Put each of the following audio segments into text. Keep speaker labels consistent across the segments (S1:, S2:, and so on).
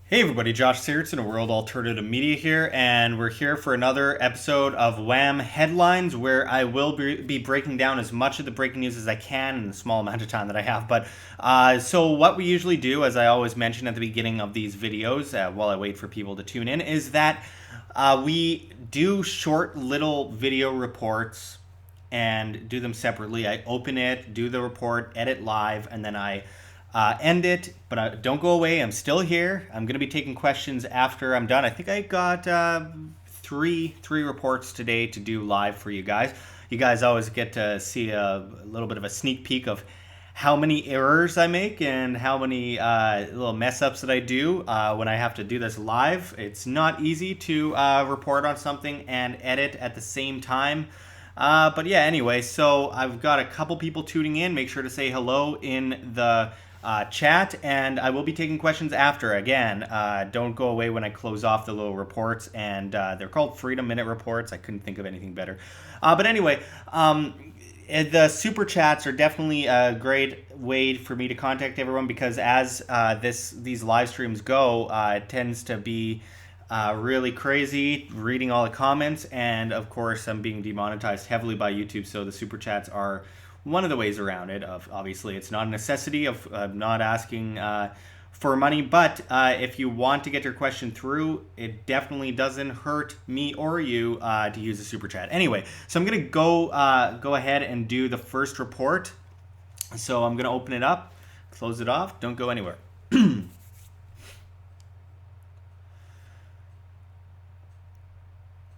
S1: Hey everybody, Josh Sigurdson of World Alternative Media here, and we're here for another episode of WAM Headlines, where I will be breaking down as much of the breaking news as I can in the small amount of time that I have. So what we usually do, as I always mention at the beginning of these videos, while I wait for people to tune in, is that we do short little video reports and do them separately. I open it, do the report, edit live, and then I end it. But don't go away. I'm still here. I'm going to be taking questions after I'm done. I think I got three reports today to do live for you guys. You guys always get to see a little bit of a sneak peek of how many errors I make and how many little mess ups that I do when I have to do this live. It's not easy to report on something and edit at the same time. But yeah, anyway, so I've got a couple people tuning in. Make sure to say hello in the chat, and I will be taking questions after. Again, don't go away when I close off the little reports, and they're called Freedom Minute reports. I couldn't think of anything better. But anyway, the super chats are definitely a great way for me to contact everyone, because as these live streams go, it tends to be really crazy reading all the comments, and of course I'm being demonetized heavily by YouTube, so the super chats are one of the ways around it. Obviously it's not a necessity of not asking for money, but if you want to get your question through, it definitely doesn't hurt me or you to use a super chat. Anyway, so I'm gonna go ahead and do the first report. So I'm gonna open it up, close it off, don't go anywhere.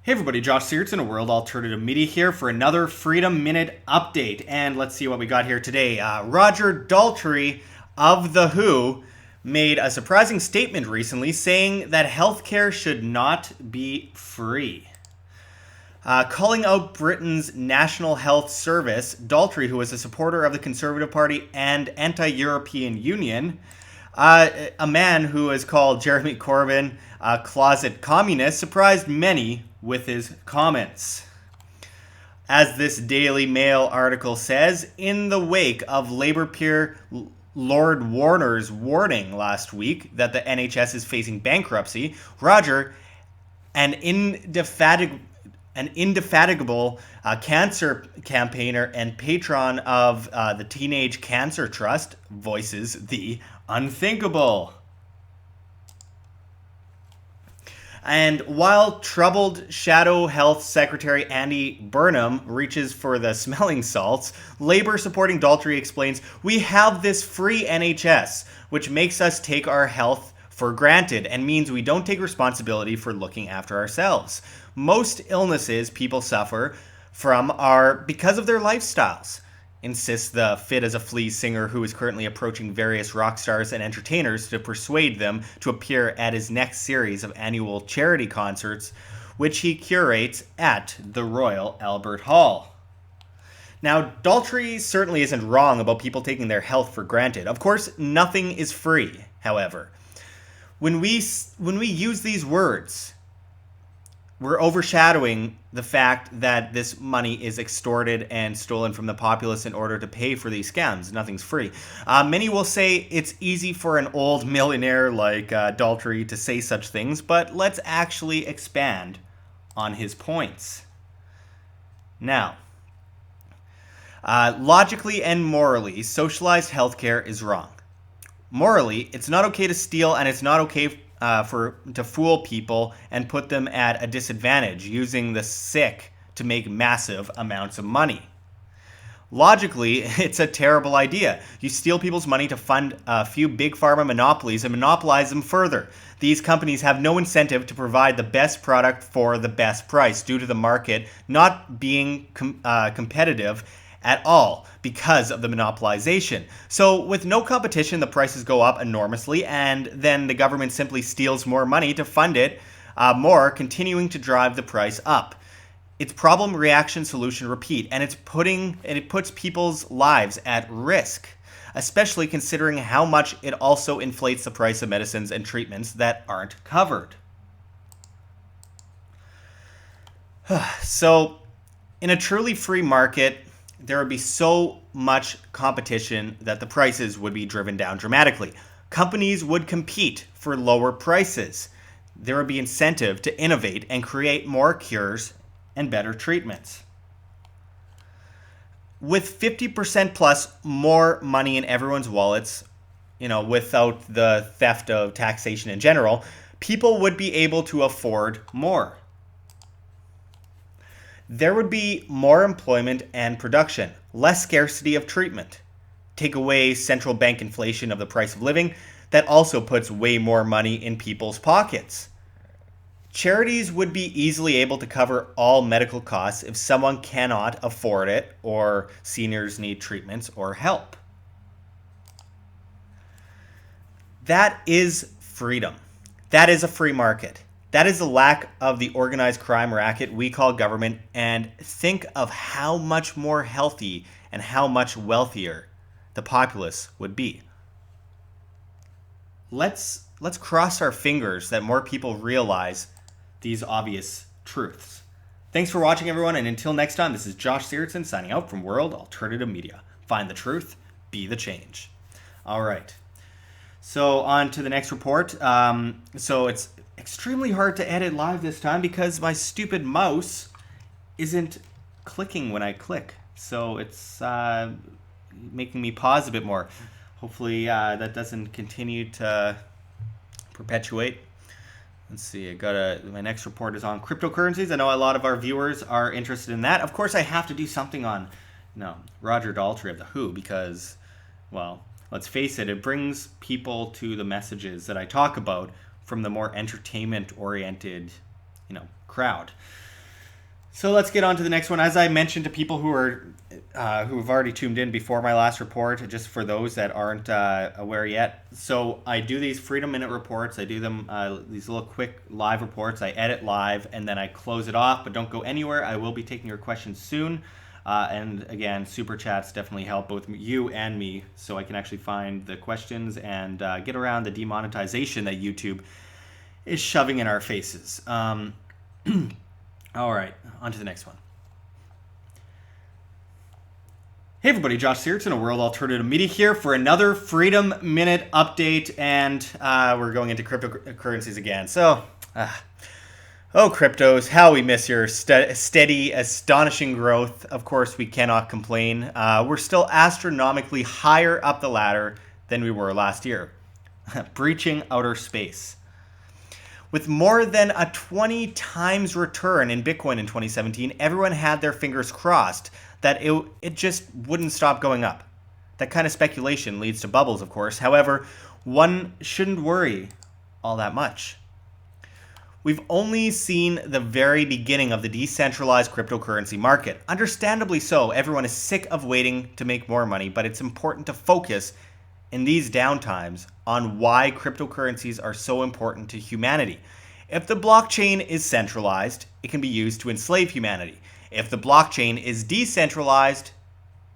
S1: Hey everybody, Josh Sigurdson of World Alternative Media here for another Freedom Minute update. And let's see what we got here today. Roger Daltrey of The Who made a surprising statement recently saying that healthcare should not be free. Calling out Britain's National Health Service, Daltrey, who is a supporter of the Conservative Party and anti-European Union, a man who is called Jeremy Corbyn a closet communist, surprised many with his comments. As this Daily Mail article says, in the wake of Labour peer Lord Warner's warning last week that the NHS is facing bankruptcy, Roger, an indefatigable cancer campaigner and patron of the Teenage Cancer Trust, voices the unthinkable. And while troubled Shadow Health Secretary Andy Burnham reaches for the smelling salts, Labour supporting Daltrey explains, "We have this free NHS, which makes us take our health for granted and means we don't take responsibility for looking after ourselves. Most illnesses people suffer from are because of their lifestyles," insists the fit as a flea singer who is currently approaching various rock stars and entertainers to persuade them to appear at his next series of annual charity concerts, which he curates at the Royal Albert Hall. Now, Daltrey certainly isn't wrong about people taking their health for granted. Of course, nothing is free, however. When we use these words, we're overshadowing the fact that this money is extorted and stolen from the populace in order to pay for these scams. Nothing's free. Many will say it's easy for an old millionaire like Daltrey to say such things, but let's actually expand on his points. Now, logically and morally, socialized healthcare is wrong. Morally, it's not okay to steal, and it's not okay to fool people and put them at a disadvantage using the sick to make massive amounts of money. Logically, it's a terrible idea. You steal people's money to fund a few big pharma monopolies and monopolize them further. These companies have no incentive to provide the best product for the best price due to the market not being competitive at all because of the monopolization. So with no competition, the prices go up enormously, and then the government simply steals more money to fund it more, continuing to drive the price up. It's problem, reaction, solution, repeat, and it puts people's lives at risk, especially considering how much it also inflates the price of medicines and treatments that aren't covered. So, in a truly free market, there would be so much competition that the prices would be driven down dramatically. Companies would compete for lower prices. There would be incentive to innovate and create more cures and better treatments. With 50% plus more money in everyone's wallets, without the theft of taxation in general, people would be able to afford more. There would be more employment and production, less scarcity of treatment. Take away central bank inflation of the price of living, that also puts way more money in people's pockets. Charities would be easily able to cover all medical costs if someone cannot afford it or seniors need treatments or help. That is freedom. That is a free market. That is the lack of the organized crime racket we call government, and think of how much more healthy and how much wealthier the populace would be. Let's cross our fingers that more people realize these obvious truths. Thanks for watching, everyone, and until next time, this is Josh Sigurdson signing out from World Alternative Media. Find the truth, be the change. All right. So on to the next report. So it's extremely hard to edit live this time because my stupid mouse isn't clicking when I click. So it's making me pause a bit more. Hopefully that doesn't continue to perpetuate. Let's see, my next report is on cryptocurrencies. I know a lot of our viewers are interested in that. Of course, I have to do something on, Roger Daltrey of The Who because, well, let's face it, it brings people to the messages that I talk about from the more entertainment-oriented, crowd. So let's get on to the next one. As I mentioned to people who have already tuned in before my last report, just for those that aren't aware yet. So I do these Freedom Minute reports. I do them, these little quick live reports. I edit live and then I close it off, but don't go anywhere. I will be taking your questions soon. And again, super chats definitely help both you and me so I can actually find the questions and get around the demonetization that YouTube is shoving in our faces. All right, on to the next one. Hey everybody, Josh Sigurdson of World Alternative Media here for another Freedom Minute update, and we're going into cryptocurrencies again. So, cryptos, how we miss your steady, astonishing growth. Of course, we cannot complain. We're still astronomically higher up the ladder than we were last year, breaching outer space. With more than a 20 times return in Bitcoin in 2017, everyone had their fingers crossed that it just wouldn't stop going up. That kind of speculation leads to bubbles, of course. However, one shouldn't worry all that much. We've only seen the very beginning of the decentralized cryptocurrency market. Understandably so, everyone is sick of waiting to make more money, but it's important to focus in these downtimes on why cryptocurrencies are so important to humanity. If the blockchain is centralized, it can be used to enslave humanity. If the blockchain is decentralized,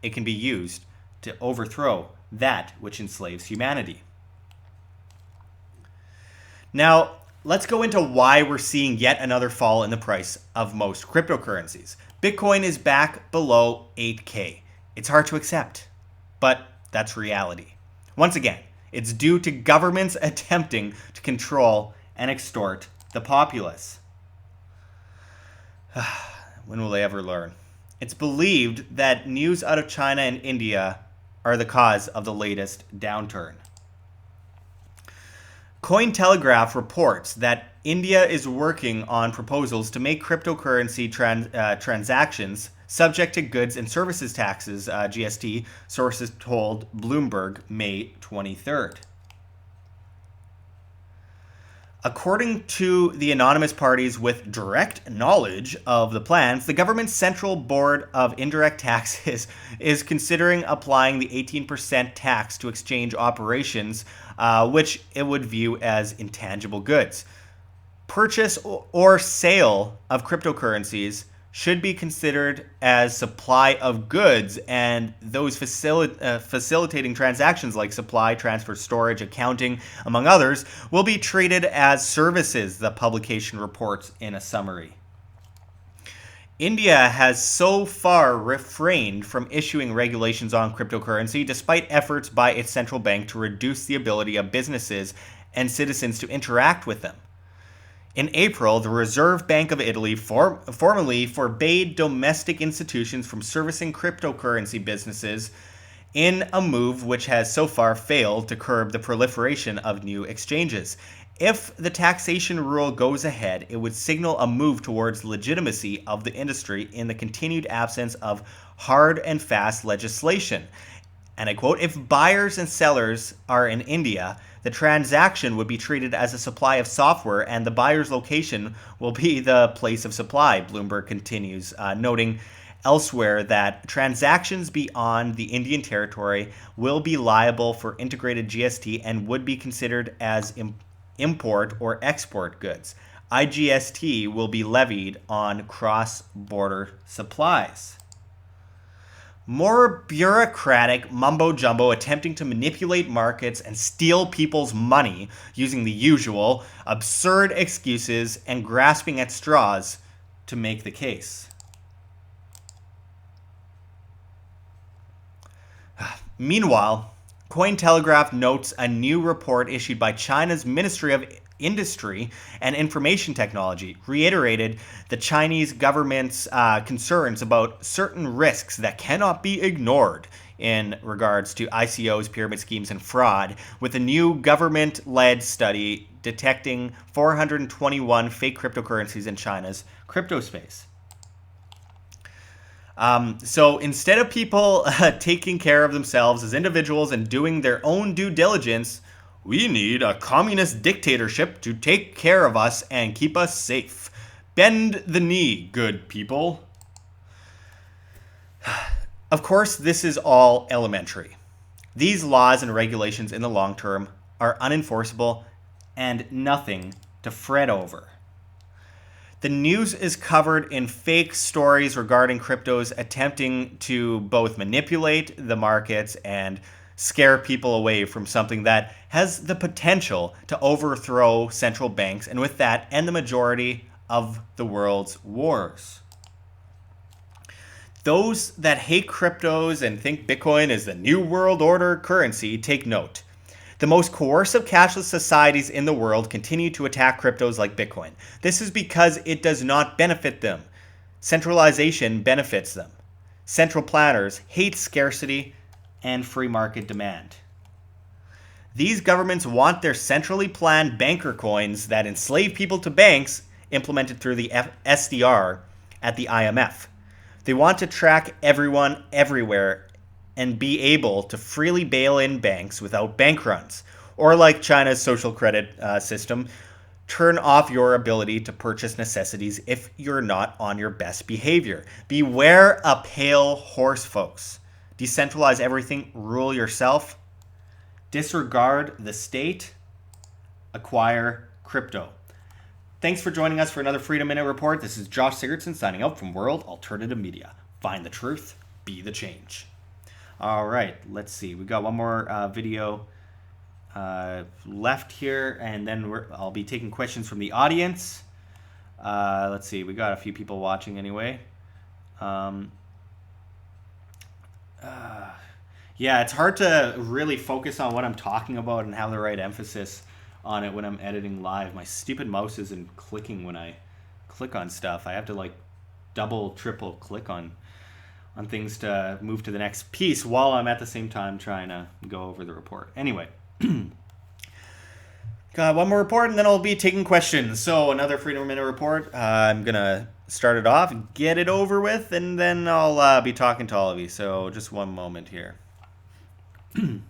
S1: it can be used to overthrow that which enslaves humanity. Now, let's go into why we're seeing yet another fall in the price of most cryptocurrencies. Bitcoin is back below 8K. It's hard to accept, but that's reality. Once again, it's due to governments attempting to control and extort the populace. When will they ever learn? It's believed that news out of China and India are the cause of the latest downturn. Cointelegraph reports that India is working on proposals to make cryptocurrency transactions subject to goods and services taxes, GST, sources told Bloomberg May 23rd. According to the anonymous parties with direct knowledge of the plans, the government's Central Board of Indirect Taxes is considering applying the 18% tax to exchange operations, which it would view as intangible goods. Purchase or sale of cryptocurrencies should be considered as supply of goods, and those facilitating transactions like supply, transfer, storage, accounting, among others, will be treated as services, the publication reports in a summary. India has so far refrained from issuing regulations on cryptocurrency despite efforts by its central bank to reduce the ability of businesses and citizens to interact with them. In April, the Reserve Bank of Italy formally forbade domestic institutions from servicing cryptocurrency businesses in a move which has so far failed to curb the proliferation of new exchanges. If the taxation rule goes ahead, it would signal a move towards legitimacy of the industry in the continued absence of hard and fast legislation. And I quote, if buyers and sellers are in India, the transaction would be treated as a supply of software and the buyer's location will be the place of supply, Bloomberg continues, noting elsewhere that transactions beyond the Indian territory will be liable for integrated GST and would be considered as import or export goods. IGST will be levied on cross-border supplies. More bureaucratic mumbo-jumbo attempting to manipulate markets and steal people's money using the usual absurd excuses and grasping at straws to make the case. Meanwhile, Cointelegraph notes a new report issued by China's Ministry of Industry and Information Technology reiterated the Chinese government's concerns about certain risks that cannot be ignored in regards to ICOs, pyramid schemes, and fraud, with a new government-led study detecting 421 fake cryptocurrencies in China's crypto space. So instead of people taking care of themselves as individuals and doing their own due diligence, we need a communist dictatorship to take care of us and keep us safe. Bend the knee, good people. Of course, this is all elementary. These laws and regulations in the long term are unenforceable and nothing to fret over. The news is covered in fake stories regarding cryptos attempting to both manipulate the markets and scare people away from something that has the potential to overthrow central banks and with that end the majority of the world's wars. Those that hate cryptos and think Bitcoin is the new world order currency take note. The most coercive cashless societies in the world continue to attack cryptos like Bitcoin. This is because it does not benefit them. Centralization benefits them. Central planners hate scarcity and free market demand. These governments want their centrally planned banker coins that enslave people to banks implemented through the SDR at the IMF. They want to track everyone everywhere and be able to freely bail in banks without bank runs. Or like China's social credit system, turn off your ability to purchase necessities if you're not on your best behavior. Beware a pale horse, folks. Decentralize everything, rule yourself, disregard the state, acquire crypto. Thanks for joining us for another Freedom Minute Report. This is Josh Sigurdson signing out from World Alternative Media. Find the truth, be the change. All right, let's see. We got one more video left here, and then I'll be taking questions from the audience. Let's see. We got a few people watching anyway. Yeah, it's hard to really focus on what I'm talking about and have the right emphasis on it when I'm editing live. My stupid mouse isn't clicking when I click on stuff. I have to like double, triple click on things to move to the next piece while I'm at the same time trying to go over the report. Anyway, got one more report and then I'll be taking questions. So another Freedom Minute Report. I'm going to start it off, get it over with, and then I'll be talking to all of you. So just one moment here. Hey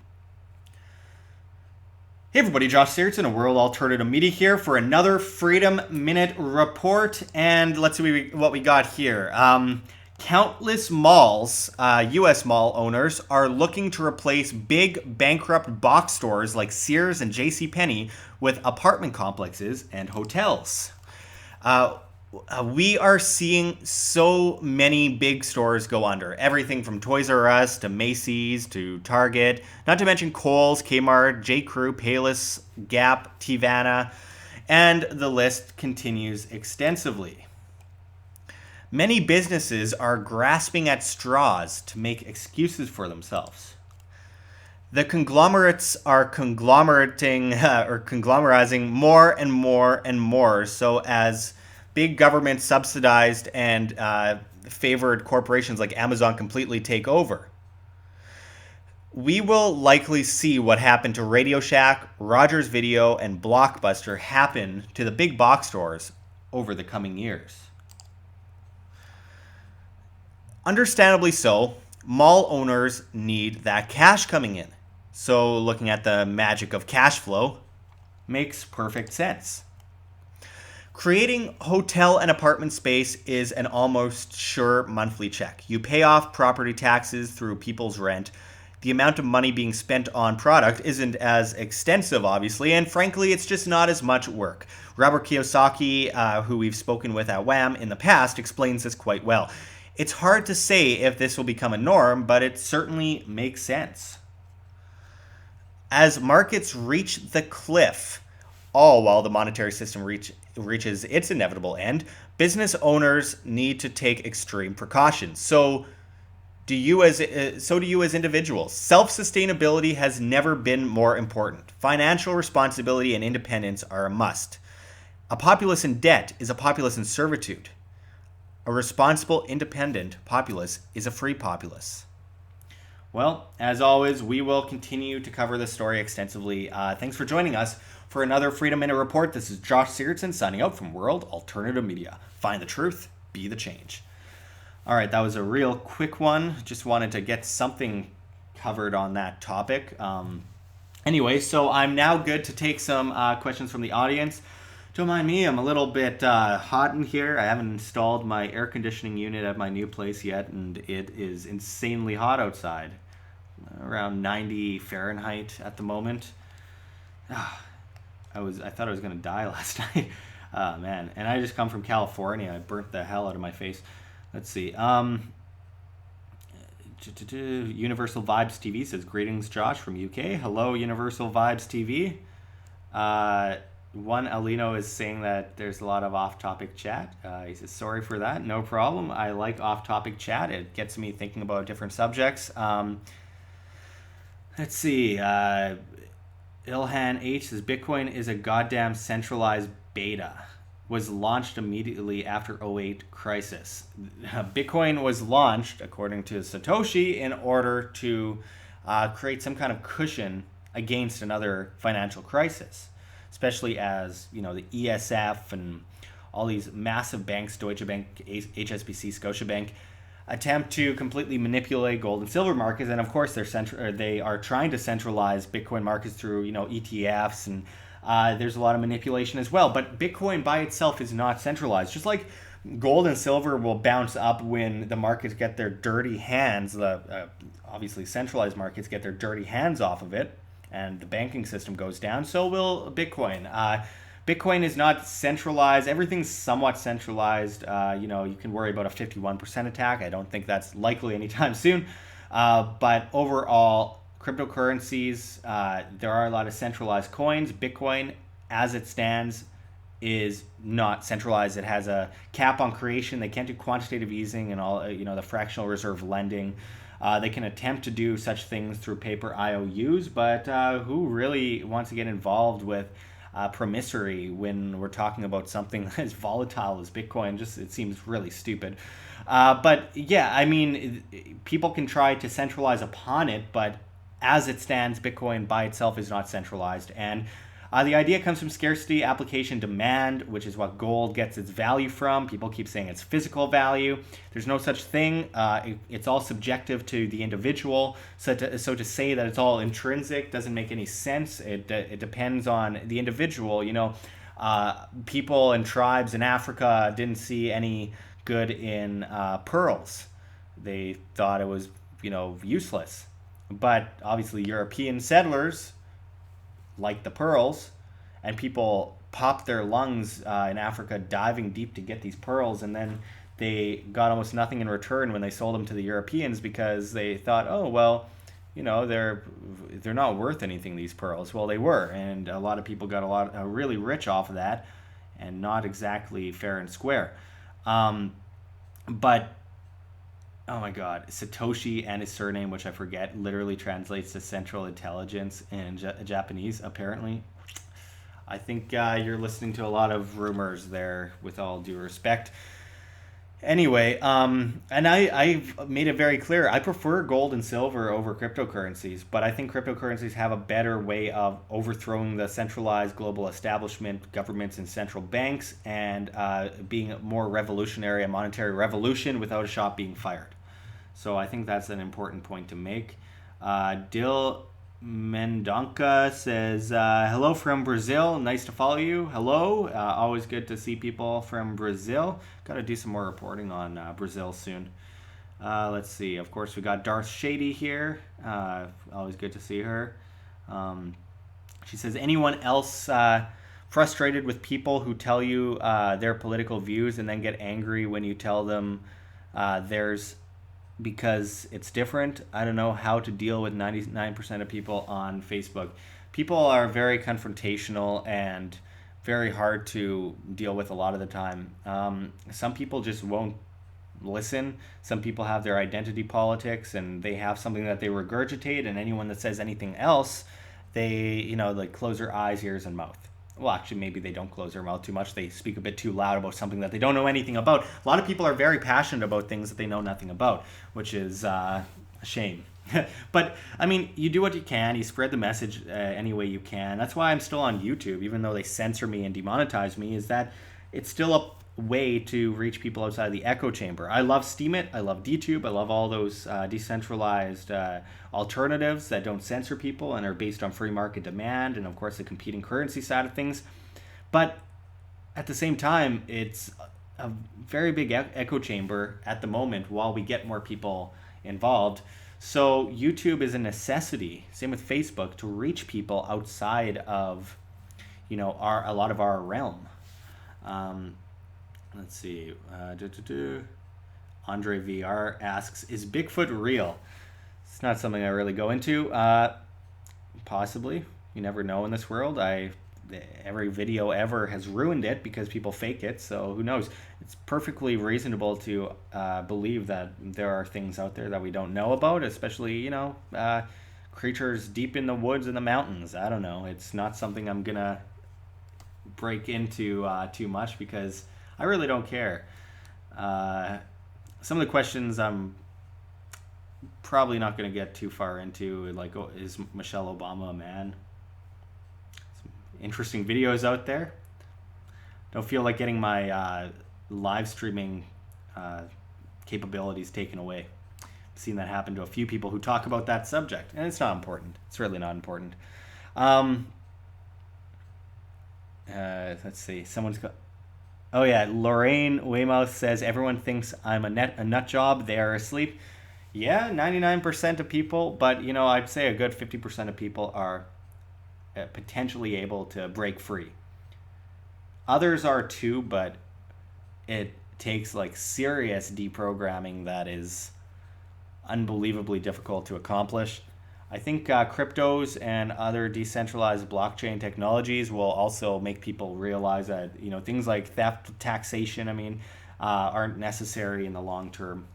S1: everybody, Josh Sigurdson, a World Alternative Media here for another Freedom Minute Report. And let's see what we got here. Countless malls, U.S. mall owners, are looking to replace big bankrupt box stores like Sears and JCPenney with apartment complexes and hotels. We are seeing so many big stores go under. Everything from Toys R Us to Macy's to Target, not to mention Kohl's, Kmart, J.Crew, Payless, Gap, Teavana, and the list continues extensively. Many businesses are grasping at straws to make excuses for themselves. The conglomerates are conglomerating or conglomerizing more and more and more, so as big government subsidized and favored corporations like Amazon completely take over. We will likely see what happened to Radio Shack, Rogers Video, and Blockbuster happen to the big box stores over the coming years. Understandably so, mall owners need that cash coming in. So looking at the magic of cash flow makes perfect sense. Creating hotel and apartment space is an almost sure monthly check. You pay off property taxes through people's rent. The amount of money being spent on product isn't as extensive, obviously, and frankly, it's just not as much work. Robert Kiyosaki, who we've spoken with at WAM in the past, explains this quite well. It's hard to say if this will become a norm, but it certainly makes sense. As markets reach the cliff, all while the monetary system reaches its inevitable end, business owners need to take extreme precautions. So do you as individuals. Self-sustainability has never been more important. Financial responsibility and independence are a must. A populace in debt is a populace in servitude. A responsible, independent populace is a free populace. Well, as always, we will continue to cover this story extensively. Thanks for joining us for another Freedom Minute Report. This is Josh Sigurdson signing out from World Alternative Media. Find the truth, be the change. All right, that was a real quick one. Just wanted to get something covered on that topic. Anyway, so I'm now good to take some questions from the audience. Don't mind me, I'm a little bit hot in here. I haven't installed my air conditioning unit at my new place yet, and it is insanely hot outside. Around 90 Fahrenheit at the moment. I thought I was going to die last night. Oh, man. And I just come from California. I burnt the hell out of my face. Let's see. Universal Vibes TV says, greetings, Josh, from UK. Hello, Universal Vibes TV. One Alino is saying that there's a lot of off-topic chat. He says, sorry for that. No problem. I like off-topic chat. It gets me thinking about different subjects. Let's see. Ilhan H says, Bitcoin is a goddamn centralized beta. Was launched immediately after 2008 crisis. Bitcoin was launched, according to Satoshi, in order to create some kind of cushion against another financial crisis, especially as, you know, the ESF and all these massive banks, Deutsche Bank, HSBC, Scotiabank, attempt to completely manipulate gold and silver markets. And of course, they are trying to centralize Bitcoin markets through, you know, ETFs, and there's a lot of manipulation as well. But Bitcoin by itself is not centralized. Just like gold and silver will bounce up when the markets get their dirty hands, obviously centralized markets get their dirty hands off of it, and the banking system goes down, so will Bitcoin. Bitcoin is not centralized. Everything's somewhat centralized. You know, you can worry about a 51% attack. I don't think that's likely anytime soon. But overall, cryptocurrencies, there are a lot of centralized coins. Bitcoin, as it stands, is not centralized. It has a cap on creation. They can't do quantitative easing and all, you know, the fractional reserve lending. They can attempt to do such things through paper IOUs, but who really wants to get involved with promissory when we're talking about something as volatile as Bitcoin? Just, it seems really stupid. But yeah, I mean, people can try to centralize upon it, but as it stands, Bitcoin by itself is not centralized. And the idea comes from scarcity, application, demand, which is what gold gets its value from. People keep saying it's physical value. There's no such thing. It's all subjective to the individual. So to say that it's all intrinsic doesn't make any sense. It depends on the individual. You know, people and tribes in Africa didn't see any good in pearls. They thought it was, you know, useless. But obviously European settlers like the pearls, and people popped their lungs in Africa diving deep to get these pearls, and then they got almost nothing in return when they sold them to the Europeans, because they thought, oh well, you know, they're not worth anything, these pearls. Well, they were, and a lot of people got really rich off of that, and not exactly fair and square. But oh my God, Satoshi and his surname, which I forget, literally translates to Central Intelligence in Japanese. Apparently, I think you're listening to a lot of rumors there. With all due respect. Anyway, and I've made it very clear. I prefer gold and silver over cryptocurrencies, but I think cryptocurrencies have a better way of overthrowing the centralized global establishment, governments, and central banks, and being more revolutionary, a monetary revolution without a shot being fired. So I think that's an important point to make. Dil Mendonca says, hello from Brazil. Nice to follow you. Hello. Always good to see people from Brazil. Got to do some more reporting on Brazil soon. Let's see. Of course, we got Darth Shady here. Always good to see her. She says, anyone else frustrated with people who tell you their political views and then get angry when you tell them theirs because it's different? I don't know how to deal with 99% of people on Facebook. People are very confrontational and very hard to deal with a lot of the time. Some people just won't listen. Some people have their identity politics and they have something that they regurgitate, and anyone that says anything else, they, like close their eyes, ears, and mouth. Well, actually, maybe they don't close their mouth too much. They speak a bit too loud about something that they don't know anything about. A lot of people are very passionate about things that they know nothing about, which is a shame. But, I mean, you do what you can. You spread the message any way you can. That's why I'm still on YouTube, even though they censor me and demonetize me, is that it's still a way to reach people outside the echo chamber. I love STEEMIT. I love DTube. I love all those decentralized alternatives that don't censor people and are based on free market demand and, of course, the competing currency side of things. But at the same time, it's a very big echo chamber at the moment while we get more people involved. So YouTube is a necessity, same with Facebook, to reach people outside of, a lot of our realm. Let's see. Andre VR asks, is Bigfoot real? It's not something I really go into. Possibly. You never know in this world. Every video ever has ruined it because people fake it, so who knows? It's perfectly reasonable to believe that there are things out there that we don't know about, especially, creatures deep in the woods and the mountains. I don't know. It's not something I'm going to break into too much because I really don't care. Some of the questions I'm probably not going to get too far into, like, is Michelle Obama a man? Some interesting videos out there. Don't feel like getting my live streaming capabilities taken away. I've seen that happen to a few people who talk about that subject, and it's not important. It's really not important. Let's see. Someone's got... Oh yeah, Lorraine Weymouth says, everyone thinks I'm a nut job. They are asleep. Yeah, 99% of people, but I'd say a good 50% of people are potentially able to break free. Others are too, but it takes like serious deprogramming that is unbelievably difficult to accomplish. I think cryptos and other decentralized blockchain technologies will also make people realize that things like theft, taxation, aren't necessary in the long term.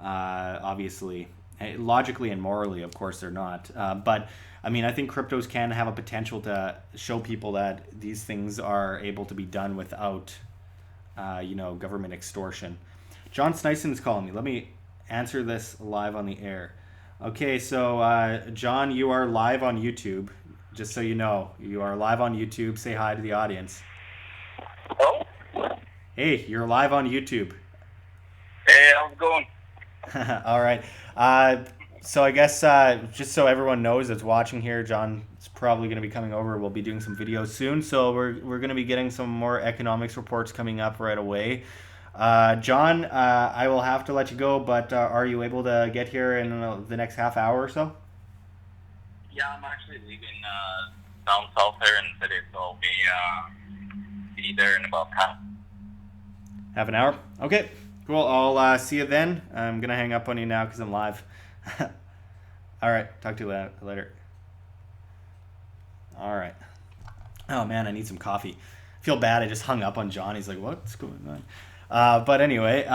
S1: Obviously, logically and morally, of course, they're not. But I think cryptos can have a potential to show people that these things are able to be done without, government extortion. John Snyson's calling me. Let me answer this live on the air. Okay, so John, you are live on YouTube. Just so you know, you are live on YouTube. Say hi to the audience.
S2: Hello?
S1: Hey, you're live on YouTube.
S2: Hey, how's it going?
S1: All right. So I guess just so everyone knows that's watching here, John is probably going to be coming over. We'll be doing some videos soon. So we're going to be getting some more economics reports coming up right away. John, I will have to let you go, but are you able to get here in the next half hour or so?
S2: Yeah, I'm actually leaving down south here in the city, so I'll be there in about
S1: half an hour? Okay, cool. I'll see you then. I'm going to hang up on you now because I'm live. All right, talk to you later. All right. Oh, man, I need some coffee. I feel bad. I just hung up on John. He's like, what's going on? But anyway,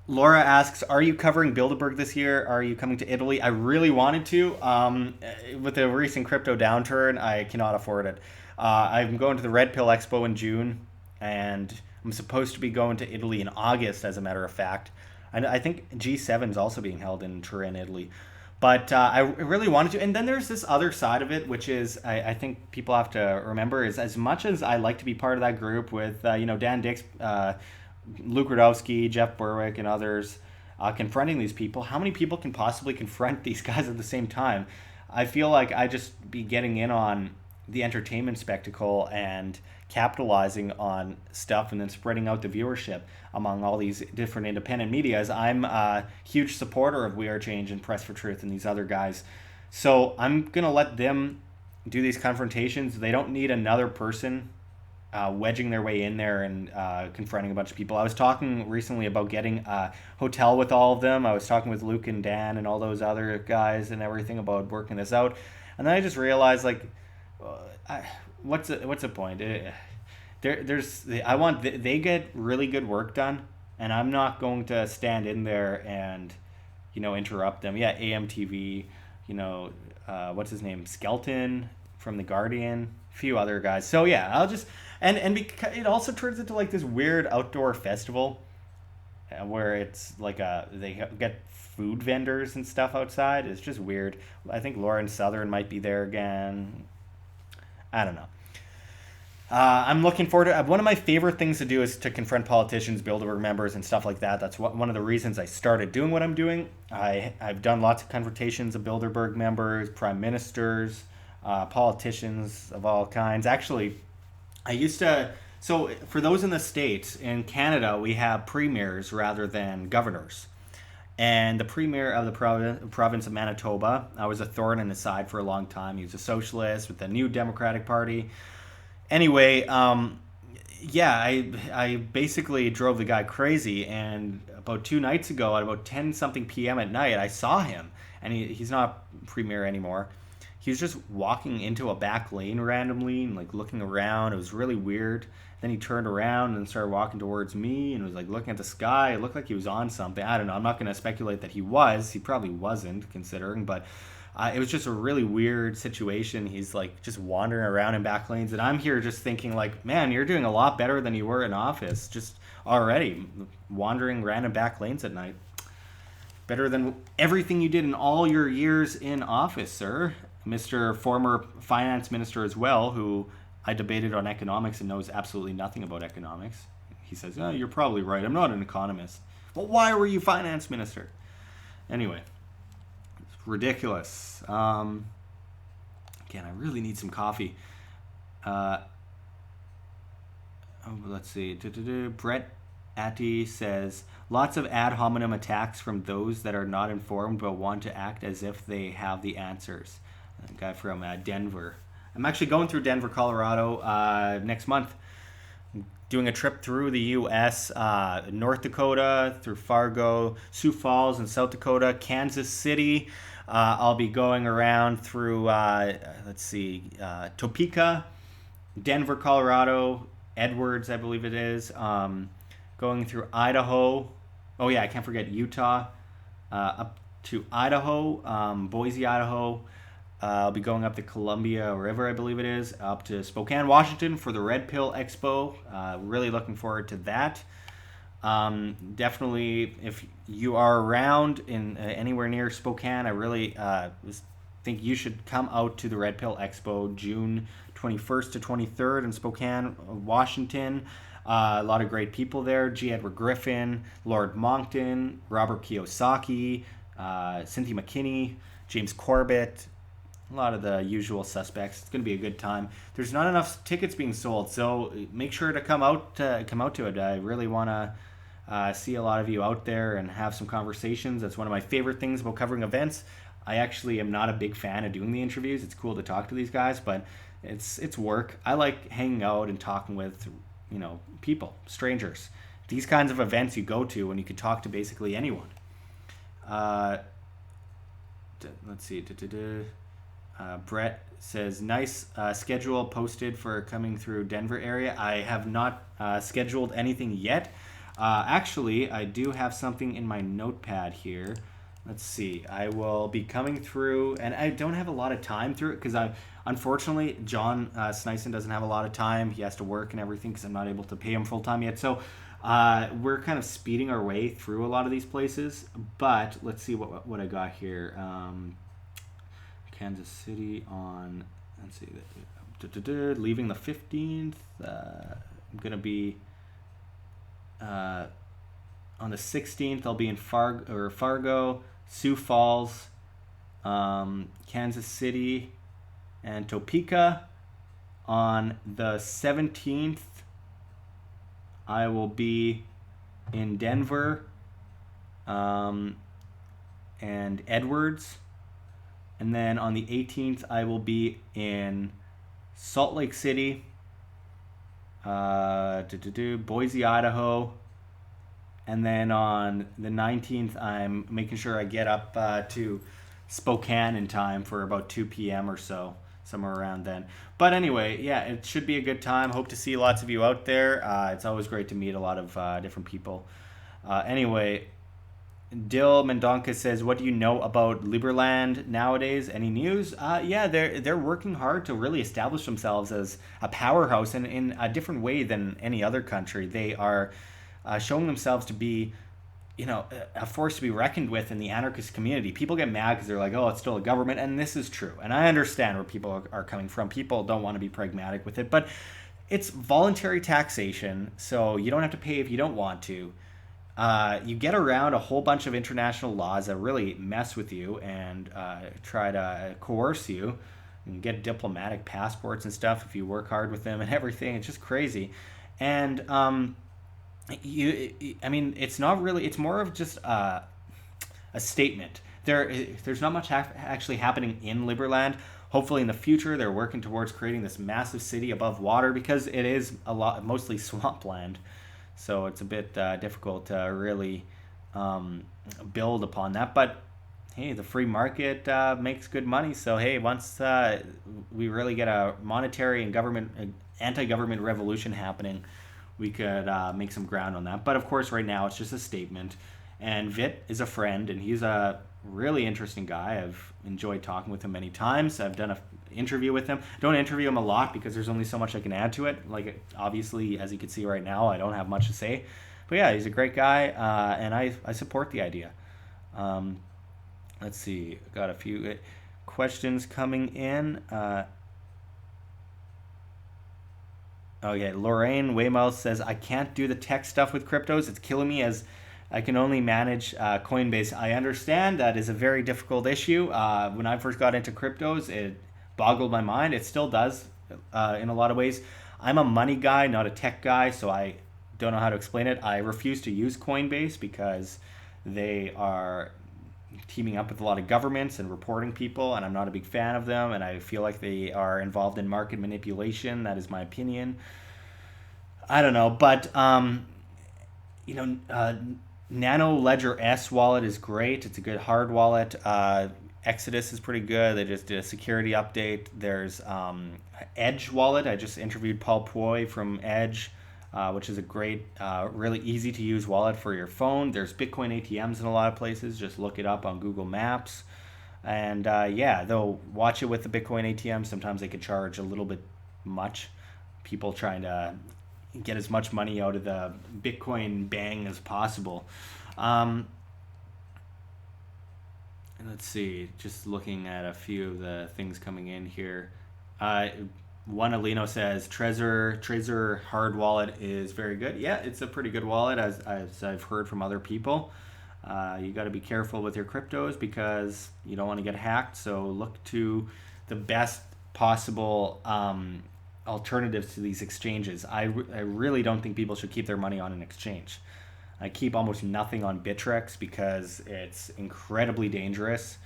S1: Laura asks, "Are you covering Bilderberg this year? Are you coming to Italy?" I really wanted to. With the recent crypto downturn, I cannot afford it. I'm going to the Red Pill Expo in June, and I'm supposed to be going to Italy in August, as a matter of fact. And I think G7 is also being held in Turin, Italy. But I really wanted to. And then there's this other side of it, which is I think people have to remember is as much as I like to be part of that group with, Dan Dix, Luke Rudowski, Jeff Berwick, and others confronting these people, how many people can possibly confront these guys at the same time? I feel like I just be getting in on the entertainment spectacle and capitalizing on stuff and then spreading out the viewership among all these different independent medias. I'm a huge supporter of We Are Change and Press for Truth and these other guys. So I'm going to let them do these confrontations. They don't need another person wedging their way in there and confronting a bunch of people. I was talking recently about getting a hotel with all of them. I was talking with Luke and Dan and all those other guys and everything about working this out. And then I just realized, like, what's the point? They get really good work done, and I'm not going to stand in there and interrupt them. Yeah, AMTV, what's his name, Skelton from The Guardian, a few other guys. So yeah, I'll just and because it also turns into like this weird outdoor festival where it's like they get food vendors and stuff outside. It's just weird. I think Lauren Southern might be there again. I don't know. I'm looking forward to one of my favorite things to do is to confront politicians, Bilderberg members, and stuff like that. That's one of the reasons I started doing what I'm doing. I've done lots of confrontations of Bilderberg members, prime ministers, politicians of all kinds. Actually, I used to. So, for those in the States, in Canada, we have premiers rather than governors. And the premier of the province of Manitoba, I was a thorn in his side for a long time. He was a socialist with the New Democratic Party. Anyway, yeah, I basically drove the guy crazy. And about 2 nights ago, at about 10 something p.m. at night, I saw him. And he's not premier anymore. He was just walking into a back lane randomly and like looking around. It was really weird. Then he turned around and started walking towards me and was like looking at the sky. It looked like he was on something. I don't know. I'm not going to speculate that he was. He probably wasn't, considering. But it was just a really weird situation. He's like just wandering around in back lanes. And I'm here just thinking like, man, you're doing a lot better than you were in office. Just already wandering random back lanes at night. Better than everything you did in all your years in office, sir. Mr. Former Finance Minister as well, who I debated on economics and knows absolutely nothing about economics. He says, "Oh, you're probably right. I'm not an economist." Well, why were you finance minister? Anyway, it's ridiculous. Again, I really need some coffee. Let's see. Brett Atty says, lots of ad hominem attacks from those that are not informed but want to act as if they have the answers. A guy from Denver. I'm actually going through Denver, Colorado next month. I'm doing a trip through the U.S., North Dakota, through Fargo, Sioux Falls, and South Dakota, Kansas City. I'll be going around through, Topeka, Denver, Colorado, Edwards, I believe it is. Going through Idaho. Oh, yeah, I can't forget Utah. Up to Idaho, Boise, Idaho. I'll be going up to Columbia River, I believe it is, up to Spokane, Washington for the Red Pill Expo. Really looking forward to that. Definitely, if you are around in anywhere near Spokane, I really think you should come out to the Red Pill Expo June 21st to 23rd in Spokane, Washington. A lot of great people there. G. Edward Griffin, Lord Monckton, Robert Kiyosaki, Cynthia McKinney, James Corbett, a lot of the usual suspects. It's going to be a good time. There's not enough tickets being sold, so make sure to come out to it. I really want to see a lot of you out there and have some conversations. That's one of my favorite things about covering events. I actually am not a big fan of doing the interviews. It's cool to talk to these guys, but it's work. I like hanging out and talking with people, strangers. These kinds of events you go to when you can talk to basically anyone. Let's see. Brett says, nice schedule posted for coming through Denver area. I have not scheduled anything yet. Actually, I do have something in my notepad here. Let's see. I will be coming through, and I don't have a lot of time through it because unfortunately, John Snyson doesn't have a lot of time. He has to work and everything because I'm not able to pay him full time yet. So we're kind of speeding our way through a lot of these places. But let's see what I got here. Kansas City on, let's see, leaving the 15th. I'm going to be on the 16th. I'll be in Fargo, Sioux Falls, Kansas City, and Topeka. On the 17th, I will be in Denver and Edwards. And then on the 18th, I will be in Salt Lake City, Boise, Idaho. And then on the 19th, I'm making sure I get up to Spokane in time for about 2 p.m. or so, somewhere around then. But anyway, yeah, it should be a good time. Hope to see lots of you out there. It's always great to meet a lot of different people. Anyway, Dill Mendonca says, what do you know about Liberland nowadays? Any news? Yeah, they're working hard to really establish themselves as a powerhouse, and in a different way than any other country. They are showing themselves to be, a force to be reckoned with in the anarchist community. People get mad because they're like, oh, it's still a government, and this is true. And I understand where people are coming from. People don't want to be pragmatic with it, but it's voluntary taxation, so you don't have to pay if you don't want to. You get around a whole bunch of international laws that really mess with you and try to coerce you and get diplomatic passports and stuff if you work hard with them and everything. It's just crazy. And it's not really, it's more of just a statement. There's not much actually happening in Liberland. Hopefully in the future they're working towards creating this massive city above water, because it is mostly swampland. So it's a bit difficult to really build upon that. But hey, the free market makes good money. So hey, once we really get a monetary and anti-government revolution happening, we could make some ground on that. But of course, right now it's just a statement. And Vit is a friend, and he's a really interesting guy. I've enjoyed talking with him many times. I've done an interview with him. Don't interview him a lot because there's only so much I can add to it. Like, obviously, as you can see right now, I don't have much to say. But yeah, he's a great guy, and I support the idea. Let's see. Got a few questions coming in. Lorraine Weymouth says, I can't do the tech stuff with cryptos. It's killing me as I can only manage Coinbase. I understand that is a very difficult issue. When I first got into cryptos, it boggled my mind. It still does in a lot of ways. I'm a money guy, not a tech guy, so I don't know how to explain it. I refuse to use Coinbase because they are teaming up with a lot of governments and reporting people, and I'm not a big fan of them, and I feel like they are involved in market manipulation. That is my opinion. I don't know, but Nano Ledger S wallet is great. It's a good hard wallet. Exodus is pretty good. They just did a security update. There's Edge wallet. I just interviewed Paul Poi from Edge, which is a great, really easy to use wallet for your phone. There's Bitcoin ATMs in a lot of places. Just look it up on Google Maps. And they'll watch it with the Bitcoin ATM. Sometimes they could charge a little bit much. People trying to get as much money out of the Bitcoin bang as possible. Let's see, just looking at a few of the things coming in here. One Alino says Trezor hard wallet is very good. Yeah, it's a pretty good wallet, as I've heard from other people. You got to be careful with your cryptos because you don't want to get hacked. So look to the best possible alternatives to these exchanges. I really don't think people should keep their money on an exchange. I keep almost nothing on Bittrex because it's incredibly dangerous.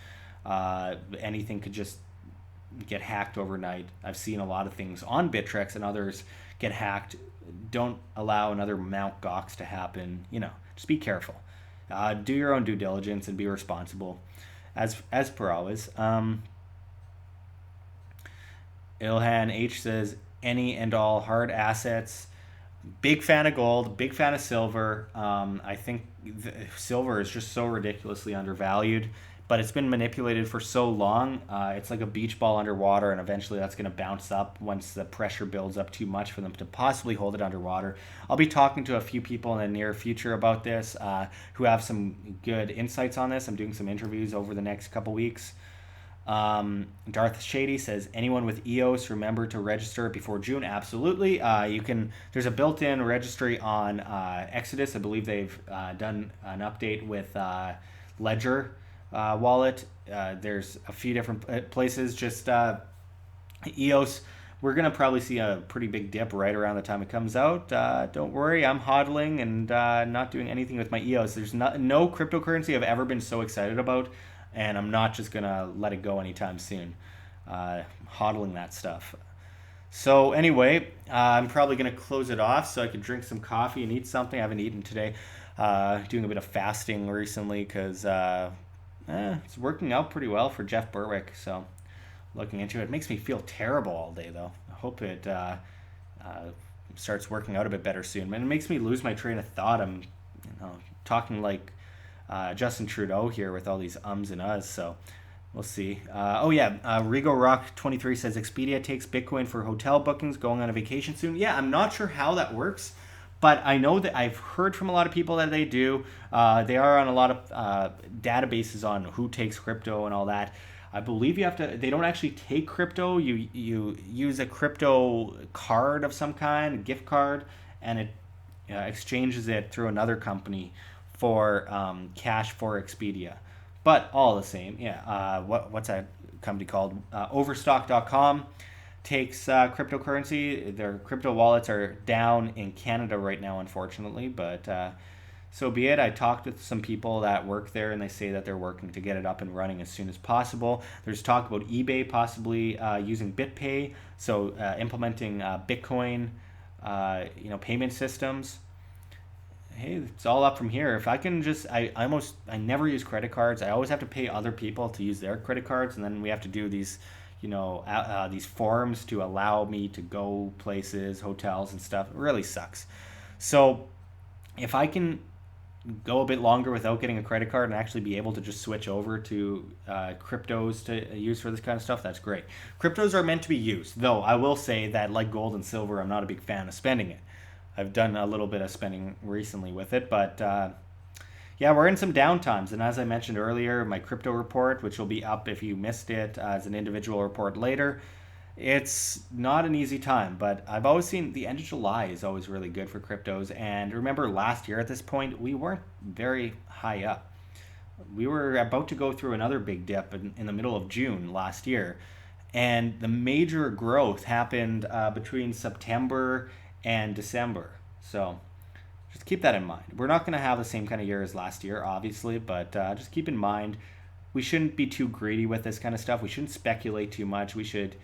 S1: Anything could just get hacked overnight. I've seen a lot of things on Bittrex and others get hacked. Don't allow another Mt. Gox to happen. Just be careful. Do your own due diligence and be responsible, as per always. Ilhan H says any and all hard assets. Big fan of gold, big fan of silver. I think silver is just so ridiculously undervalued, but it's been manipulated for so long. It's like a beach ball underwater, and eventually that's going to bounce up once the pressure builds up too much for them to possibly hold it underwater. I'll be talking to a few people in the near future about this who have some good insights on this. I'm doing some interviews over the next couple weeks. Darth Shady says, anyone with EOS, remember to register before June. Absolutely. You can. There's a built-in registry on Exodus. I believe they've done an update with Ledger wallet. There's a few different places. Just EOS. We're gonna probably see a pretty big dip right around the time it comes out. Don't worry, I'm hodling and not doing anything with my EOS. There's no cryptocurrency I've ever been so excited about, and I'm not just gonna let it go anytime soon. Hodling that stuff. So anyway, I'm probably gonna close it off so I can drink some coffee and eat something. I haven't eaten today. Doing a bit of fasting recently because it's working out pretty well for Jeff Berwick. So looking into it, makes me feel terrible all day though. I hope it starts working out a bit better soon. And it makes me lose my train of thought. I'm talking like Justin Trudeau here with all these ums and uhs, so we'll see. Rigo Rock 23 says Expedia takes Bitcoin for hotel bookings, going on a vacation soon. Yeah, I'm not sure how that works, but I know that I've heard from a lot of people that they do. They are on a lot of databases on who takes crypto and all that. I believe you have to. They don't actually take crypto. You use a crypto card of some kind, a gift card, and it exchanges it through another company for cash for Expedia. But all the same, yeah. What's that company called? Overstock.com takes cryptocurrency. Their crypto wallets are down in Canada right now, unfortunately, but so be it. I talked with some people that work there, and they say that they're working to get it up and running as soon as possible. There's talk about eBay possibly using BitPay, so implementing Bitcoin, payment systems. Hey, it's all up from here. If I can just, I never use credit cards. I always have to pay other people to use their credit cards, and then we have to do these, these forms to allow me to go places, hotels and stuff. It really sucks. So if I can go a bit longer without getting a credit card and actually be able to just switch over to cryptos to use for this kind of stuff, that's great. Cryptos are meant to be used, though I will say that like gold and silver, I'm not a big fan of spending it. I've done a little bit of spending recently with it, but we're in some downtimes. And as I mentioned earlier, my crypto report, which will be up if you missed it as an individual report later, it's not an easy time, but I've always seen the end of July is always really good for cryptos. And remember last year at this point, we weren't very high up. We were about to go through another big dip in the middle of June last year. And the major growth happened between September and December. So just keep that in mind. We're not going to have the same kind of year as last year, obviously, but just keep in mind we shouldn't be too greedy with this kind of stuff. We shouldn't speculate too much. We should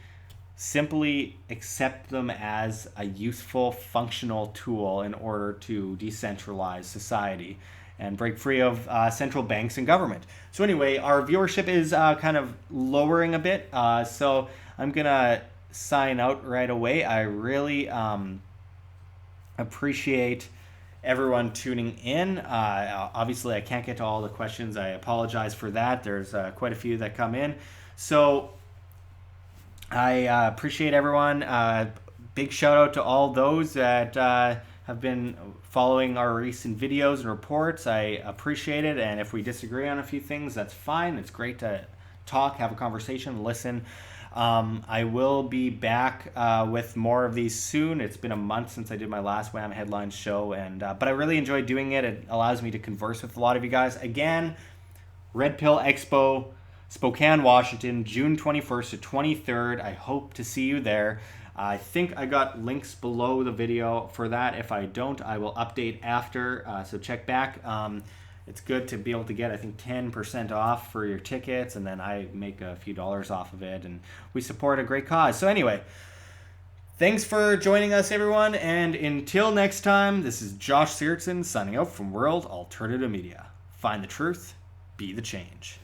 S1: simply accept them as a useful, functional tool in order to decentralize society and break free of central banks and government. So anyway, our viewership is kind of lowering a bit. So I'm going to sign out right away. I really appreciate everyone tuning in. Obviously, I can't get to all the questions. I apologize for that. There's quite a few that come in. So I appreciate everyone. Big shout out to all those that have been following our recent videos and reports. I appreciate it. And if we disagree on a few things, that's fine. It's great to talk, have a conversation, listen. I will be back with more of these soon. It's been a month since I did my last WAM Headlines show, and but I really enjoyed doing it. It allows me to converse with a lot of you guys. Again, Red Pill Expo, Spokane, Washington, June 21st to 23rd. I hope to see you there. I think I got links below the video for that. If I don't, I will update after, so check back. It's good to be able to get, I think, 10% off for your tickets, and then I make a few dollars off of it, and we support a great cause. So anyway, thanks for joining us, everyone, and until next time, this is Josh Sigurdson signing out from World Alternative Media. Find the truth, be the change.